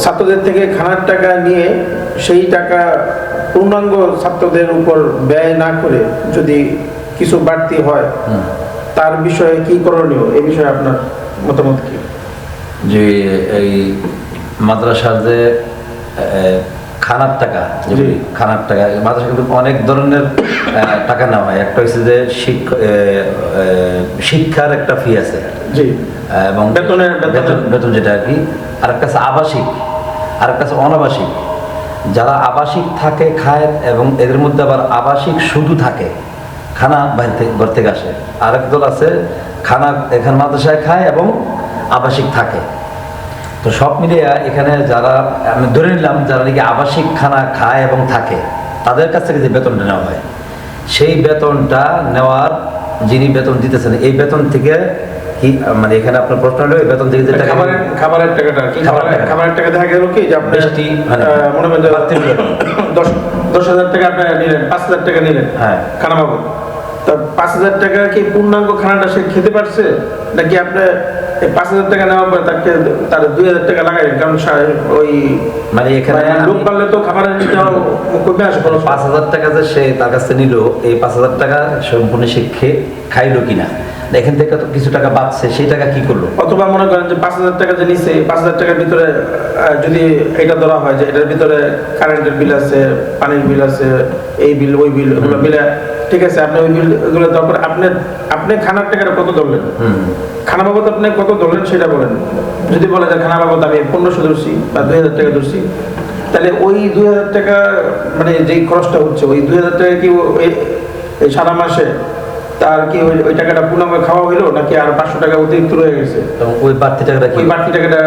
ছাত্রদের থেকে খানার টাকা নিয়ে সেই টাকা পূর্ণাঙ্গ ছাত্রদের উপর ব্যয় না করে যদি কিছু বাড়তি হয় তার বিষয়ে কি করণীয়, এই বিষয়ে আপনার মতামত কি? যে এই মাদ্রাসার যে খানার টাকা, খানার টাকা মাদ্রাসা কিন্তু অনেক ধরনের টাকা নেওয়া হয়। একটা হচ্ছে যে শিক্ষার একটা ফি আছে, এবং বেতন যেটা আর কি, আর একটা আছে আবাসিক, আর একটা আছে অনাবাসিক। যারা আবাসিক থাকে খায়, এবং এদের মধ্যে আবার আবাসিক শুধু থাকে, খানা ঘর থেকে আসে। আরেক দল আছে খানা এখানে মাদ্রাসায় খায় এবং আবাসিক থাকে। তো সব মিলিয়ে এখানে যারা, আমি ধরে নিলাম যারা নাকি আবাসিক খানা খায় এবং থাকে, তাদের কাছ থেকে যে বেতনটা নেওয়া হয়, সেই বেতনটা নেওয়ার, যিনি বেতন দিতেছেন এই বেতন থেকে কি, মানে এখানে আপনার প্রশ্ন হলো এই বেতন থেকে যে টাকা, খাবারের টাকাটা, খাবারের টাকা দেখা গেল কি যে আপনি মনে করেন 10,000 টাকা আপনি নিলেন, 5,000 টাকা নিলেন খানা বাবদ, তা 5,000 টাকা কি পূর্ণাঙ্গ খানাটা সে খেতে পারছে, নাকি আপনি 5,000 টাকা নেওয়ার পরে তার 2,000 টাকা লাগাই? কারণ ওই মানে এখানে লোক পারলে তো খাবারের কমে আসে। 5,000 টাকা যে সে তার কাছে নিল, এই 5,000 টাকা সম্পূর্ণ সে খাইলো কিনা, এখান থেকে তো কিছু টাকা বাঁচছে, সেই টাকা কি করলো? অথবা মনে করেন যে 5,000 টাকা যে নিচ্ছে, 5,000 টাকার ভিতরে যদি এটা ধরা হয় যে এটার ভিতরে কারেন্টের বিল আছে, পানির বিল আছে, এই বিল ওই বিল, ওগুলো মিলে, ঠিক আছে, আপনি ওই বিল এগুলো দেওয়ার পর আপনি খানার টাকাটা কত ধরলেন, খানা বাবদ আপনি কত ধরলেন সেটা বলেন। যদি বলে যে খানা বাবদ আমি 1,500 ধরছি বা 2,000 টাকা ধরছি, তাহলে ওই 2,000 টাকা মানে যেই খরচটা হচ্ছে, ওই 2,000 টাকা কি এই সারা মাসে তার কি ওই টাকাটা পূর্ণাঙ্গ খাওয়া হইলো, নাকি আর 500 টাকা অতিরিক্ত রয়ে গেছে? ওই বাড়তি টাকাটা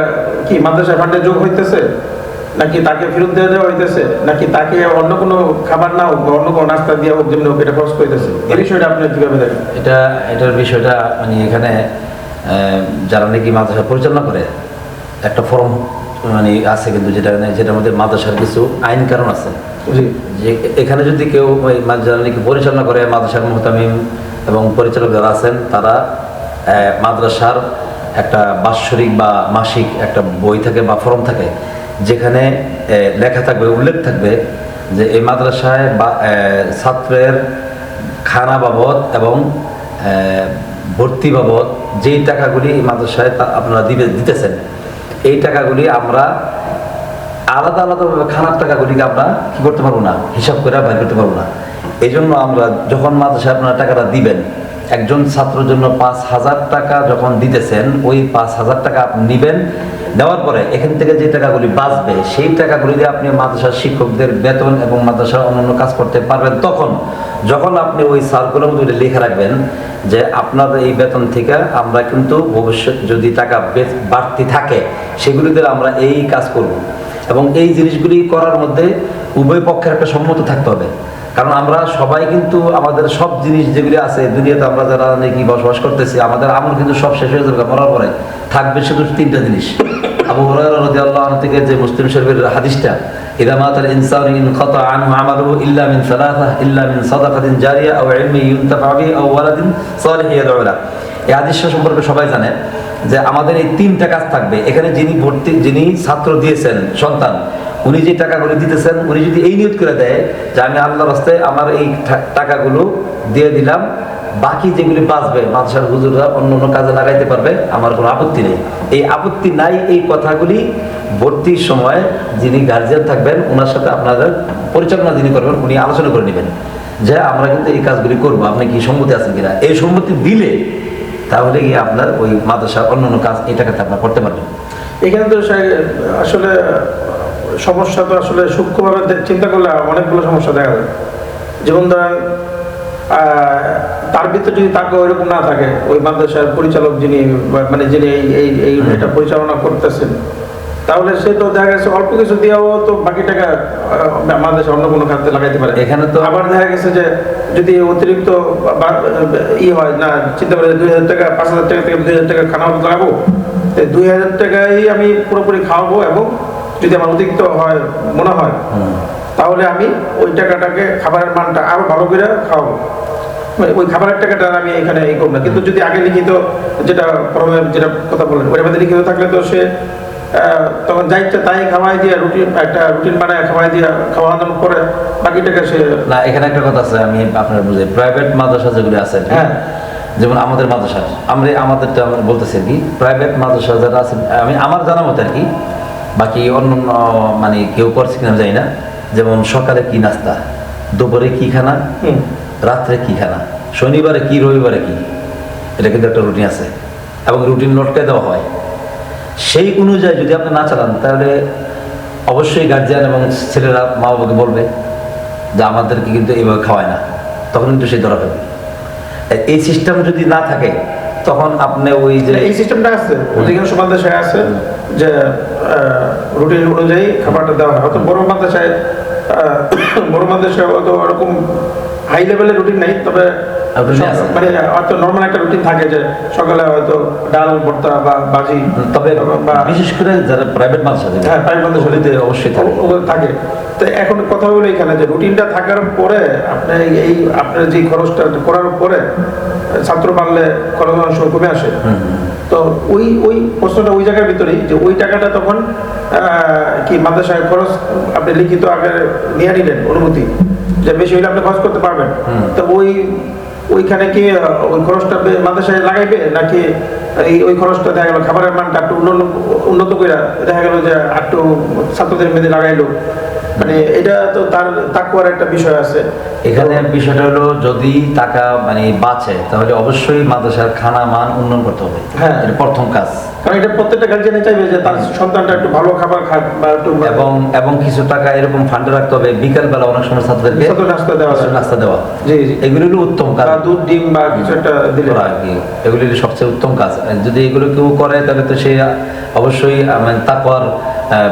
কি মাদ্রাসা ফান্ডে যোগ হইতেছে, নাকি তাকে ফেরত দিয়ে দেওয়া হইতেছে, নাকি তাকে অন্য কোনো খাবার না হোক বা অন্য কোনো নাস্তা দেওয়া হোক যেমন এটা খরচ করতেছে? এই বিষয়টা আপনি কিভাবে দেখেন? এটার বিষয়টা মানে এখানে যারা নাকি মাদ্রাসা পরিচালনা করে একটা ফর্ম মানে আছে, কিন্তু যেটার মধ্যে মাদ্রাসার কিছু আইন কারণ আছে। যে এখানে যদি কেউ যারা নাকি পরিচালনা করে, মাদ্রাসার মুহতামিম এবং পরিচালক যারা আছেন, তারা মাদ্রাসার একটা বাৎসরিক বা মাসিক একটা বই থাকে বা ফর্ম থাকে, যেখানে লেখা থাকবে, উল্লেখ থাকবে যে এই মাদ্রাসায় ছাত্রের খানা বাবদ এবং ভর্তি বাবদ যেই টাকাগুলি এই মাদ্রাসায় আপনারা দিতেছেন, এই টাকাগুলি আমরা আলাদা আলাদাভাবে খানার টাকাগুলিকে আমরা কি করতে পারবো না, হিসাব করে বাইর করতে পারবো না। এই জন্য আমরা যখন মাদ্রাসায় আপনারা টাকাটা দিবেন, একজন ছাত্রের জন্য 5,000 টাকা যখন দিতেছেন, ওই 5,000 টাকা আপনি নিবেন, নেওয়ার পরে এখান থেকে যে টাকাগুলি বাঁচবে, সেই টাকাগুলি দিয়ে আপনি মাদ্রাসার শিক্ষকদের বেতন এবং মাদ্রাসার অন্যান্য কাজ করতে পারবেন। যখন আপনি ওই সার্কুলার মধ্যে লিখে রাখবেন যে আপনার এই বেতন থেকে আমরা কিন্তু ভবিষ্যৎ যদি টাকা বাড়তি থাকে, সেগুলি দিয়ে আমরা এই কাজ করব, এবং এই জিনিসগুলি করার মধ্যে উভয় পক্ষের একটা সম্মত থাকতে হবে। কারণ আমরা সবাই কিন্তু আমাদের সব জিনিস যেগুলি আছে দুনিয়াতে, আমরা যারা নাকি বসবাস করতেছি, আমাদের আমল কিন্তু সব শেষ হয়ে যাবে, মরার পরে থাকবে শুধু 3টা জিনিস। আবু হুরায়রা রাদিয়াল্লাহু আনহু থেকে যে মুসলিম শরীফের হাদিসটা, ইযা মাতাল ইনসানু ইনকাতা আনহু আমালুহু ইল্লা মিন সালাসা, ইল্লা মিন সাদাকাতিন জারিয়া আও ইলমিন ইউনতাফা বিহি আও ওয়ালাদিন সালিহিন ইয়াদউ লাহু। এই হাদিস সম্পর্কে সবাই জানে যে আমাদের এই 3টা কাজ থাকবে। এখানে যিনি ছাত্র দিয়েছেন, সন্তান, উনি যে টাকাগুলো দিতেছেন, উনি যদি এই নিয়ত করে দেয় যে আমি আল্লাহর রাস্তায় আমার এই টাকাগুলো দিয়ে দিলাম, বাকি যেগুলি বাঁচবে মাদ্রাসার হুজুররা অন্য অন্য কাজে লাগাইতে পারবে, আমার কোনো আপত্তি নেই। এই আপত্তি নাই, এই কথাগুলি ভর্তির সময় যিনি গার্জিয়ান থাকবেন, ওনার সাথে আপনাদের পরিচালনা যিনি করবেন, উনি আলোচনা করে নেবেন যে আমরা কিন্তু এই কাজগুলি করবো, আপনি কি সম্মতি আছেন কিনা। এই সম্মতি দিলে তাহলে গিয়ে আপনার ওই মাদ্রাসার অন্যান্য কাজ এই টাকাতে আপনার করতে পারবেন। এখানে তো আসলে সমস্যা তো আসলে সূক্ষ্মভাবে চিন্তা করলে অনেকগুলো সমস্যা দেখা যায়। যেমন ধরেন তার ভিতরে যদি তাকে ওইরকম না থাকে, ওই মাদ্রাসার পরিচালক যিনি মানে যিনি এই এটা পরিচালনা করতেছেন, তাহলে সে তো দেখা গেছে অল্প কিছু দিয়েও তো বাকি টাকা মাদ্রাসা অন্য কোনো খাতে লাগাইতে পারে। এখানে তো আবার দেখা গেছে যে যদি অতিরিক্ত হয় না, চিন্তা করে 2,000 টাকা, 5,000 টাকা থেকে 2,000 টাকা খানা লাগাবো, 2,000 টাকাই আমি পুরোপুরি খাওয়াবো, এবং যদি আমার অতিরিক্ত হয় মনে হয়, তাহলে আমি ওই টাকাটাকে খাবারের মানটা আরো ভালো করে খাওয়াবো, ওই খাবারের টাকাটা আমি এখানে করবো না। কিন্তু যদি আগে লিখিত যেটা কথা বলেন, ওইটা মধ্যে লিখিত থাকলে তো সে তখন যা ইচ্ছা তাই খাওয়াই দিয়ে একটা রুটিন বানায় খাওয়াই দিয়ে খাওয়ানোর পরে বাকিটাকে সে না, এখানে একটা কথা আছে, আমি আপনার বুঝে প্রাইভেট মাদ্রাসা যেগুলি আছে, হ্যাঁ যেমন আমাদের মাদ্রাসা, আমাদেরটা আমরা বলতেছি আর কি, প্রাইভেট মাদ্রাসা যারা আছে, আমি আমার জানা মতো আর কি, বাকি অন্য মানে কেউ করছে কিনা জানি না, যেমন সকালে কি নাস্তা, দুপুরে কি খানা, রাত্রে কি খানা, শনিবারে কি, রবিবারে কি, এটা কিন্তু একটা রুটিন আছে এবং রুটিন লটকে দেওয়া হয়। সেই অনুযায়ী যদি আপনি না চালান তাহলে অবশ্যই গার্জিয়ান এবং ছেলেরা মা বাবাকে বলবে যে আমাদেরকে কিন্তু এইভাবে খাওয়ায় না, তখন কিন্তু সেই ধরা হবে। এই সিস্টেম যদি না থাকে তখন আপনি ওই যে এই সিস্টেমটা আছে অধিকাংশ মাদ্রাসায় আছে যে রুটিন অনুযায়ী খাবারটা দেওয়া হয়। হয়তো বড় মাদ্রাসায় হয়তো ওরকম হাই লেভেলের রুটিন নেই, তবে মানে হয়তো নর্মাল একটা রুটিন থাকে যে সকালে হয়তো ডাল ভর্তা বা বাজি, তবে বিশেষ করে যারা প্রাইভেট মাদ্রাসা, হ্যাঁ প্রাইভেট মাদ্রাসাতে অবশ্যই থাকে। তো এখন কথা হলো এখানে যে রুটিনটা থাকার পরে আপনি আপনার যে খরচটা করার পরে ছাত্র বাড়লে খরচ অনেক সময় কমে আসে। তো ওই প্রশ্নটা ওই জায়গার ভিতরেই যে ওই টাকাটা তখন কি মাদ্রাসায় খরচ আপনি লিখিত আগে নিয়ে নিলেন অনুমতি যে বেশি হলে আপনি খরচ করতে পারবেন, তো ওইখানে কি ওই খরচটা মাদ্রাসায় লাগাইবে নাকি ওই খরচটা দেখা গেল খাবারের মানটা একটু উন্নত করে দেখা গেল যে একটু ছাত্রদের মেয়েদের লাগাইলো, মানে এটা তো তার তাকওয়ার একটা বিষয় আছে। এখানে বিষয়টা হলো যদি টাকা মানে বাঁচে তাহলে অবশ্যই মাদ্রাসার খানা মান উন্নয়ন করতে হবে, হ্যাঁ এটা প্রথম কাজ। কারণ এটা প্রত্যেকটা গার্জিয়ানই চাইবে যে তার সন্তানটা একটু ভালো খাবার খাক বা একটু এবং কিছু টাকা এরকম ফান্ডে রাখতে হবে, বিকাল বেলা অনেক সময় ছাত্রদেরকে নাস্তা দেওয়া, জি জি, এগুলো হলো উত্তম কাজ। দুধ ডিম বা কিছু একটা দিলে আর কি এগুলি সবচেয়ে উত্তম কাজ। যদি এগুলো কেউ করে তাহলে তো সে অবশ্যই মানে তাকওয়ার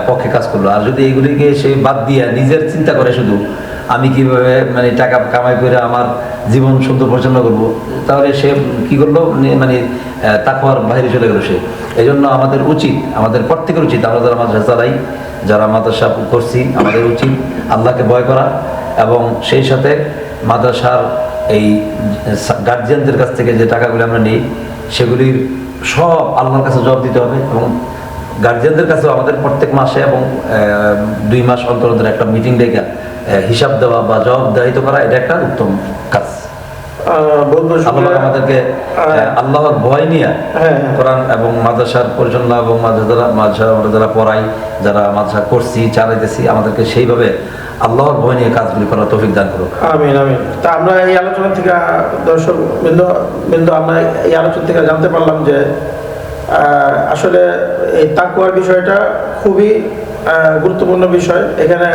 পক্ষে কাজ করলো। আর যদি এগুলিকে সে বাদ দিয়ে নিজের চিন্তা করে শুধু আমি কিভাবে মানে টাকা কামাই করে আমার জীবন সুন্দর পরিচালনা করবো, তাহলে সে কি করলো মানে তাকওয়ার বাইরে চলে গেল সে। এই জন্য আমাদের উচিত, আমাদের প্রত্যেকের উচিত, আমরা যারা মাদ্রাসা চালাই, যারা মাদ্রাসা করছি, আমাদের উচিত আল্লাহকে ভয় করা এবং সেই সাথে মাদ্রাসার এই গার্জিয়ানদের কাছ থেকে যে টাকাগুলি আমরা নিই সেগুলির সব আল্লাহর কাছে জবাব দিতে হবে। এবং গার্জিয়ানদের কাছেও আমাদের প্রত্যেক মাসে এবং 2 মাস অন্তর অন্তর একটা মিটিং ডেকে হিসাব দেওয়া বা জবাবদাহিত করা, এটা একটা উত্তম কাজ। আল্লাহ আমাদেরকে আল্লাহর ভয় নিয়ে কোরআন এবং মাদ্রাসার পরিচালনা এবং মাদ্রাসা আমরা যারা পড়াই, যারা মাদ্রাসা করছি চালাইতেছি, আমাদেরকে সেইভাবে আল্লাহর ভয় নিয়ে কাজগুলি করার তৌফিক দান করুক। আমিন আমিন। তা আমরা এই আলোচনা থেকে দর্শক বিন্দু আমরা এই আলোচনা থেকে জানতে পারলাম যে আসলে এই তাকওয়ার বিষয়টা খুবই গুরুত্বপূর্ণ বিষয়। এখানে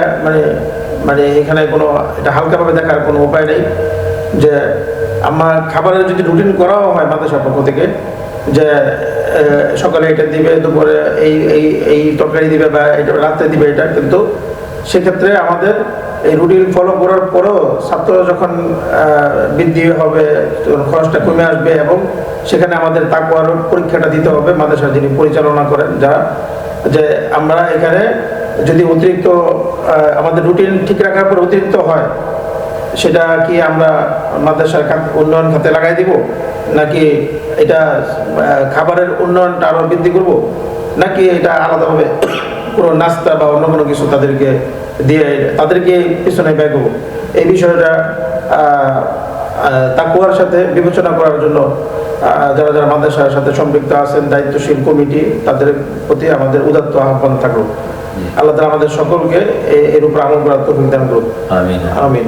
মানে এখানে কোনো এটা হালকাভাবে দেখার কোনো উপায় নেই। যে আমার খাবারের যদি রুটিন করাও হয় মাদ্রাসার পক্ষ থেকে যে সকালে এটা দিবে, দুপুরে এই তরকারি দিবে বা এটা রাত্রে দিবে, এটা কিন্তু সেক্ষেত্রে আমাদের এই রুটিন ফলো করার পরেও ছাত্র যখন বৃদ্ধি হবে, খরচটা কমে আসবে এবং সেখানে আমাদের তাকওয়ার পরীক্ষাটা দিতে হবে মাদ্রাসা যিনি পরিচালনা করেন যারা, যে আমরা এখানে যদি অতিরিক্ত আমাদের রুটিন ঠিক রাখার পর অতিরিক্ত হয় সেটা কি আমরা মাদ্রাসার উন্নয়ন খাতে লাগাই দিব, নাকি এটা খাবারের উন্নয়নটা আরো বৃদ্ধি করব, নাকি এটা আলাদাভাবে কোনো নাস্তা বা অন্য কোনো কিছু তাদেরকে দিয়ে তাদেরকে পিছনে ব্যয় করবো। এই বিষয়টা তাকওয়ার সাথে বিবেচনা করার জন্য যারা যারা মাদ্রাসার সাথে সম্পৃক্ত আছেন, দায়িত্বশীল কমিটি, তাদের প্রতি আমাদের উদাত্ত আহ্বান থাকলো। আল্লাহ তাআলা আমাদের সকলকে এর উপর আমল করার তৌফিক দান করুন। আমিন আমিন।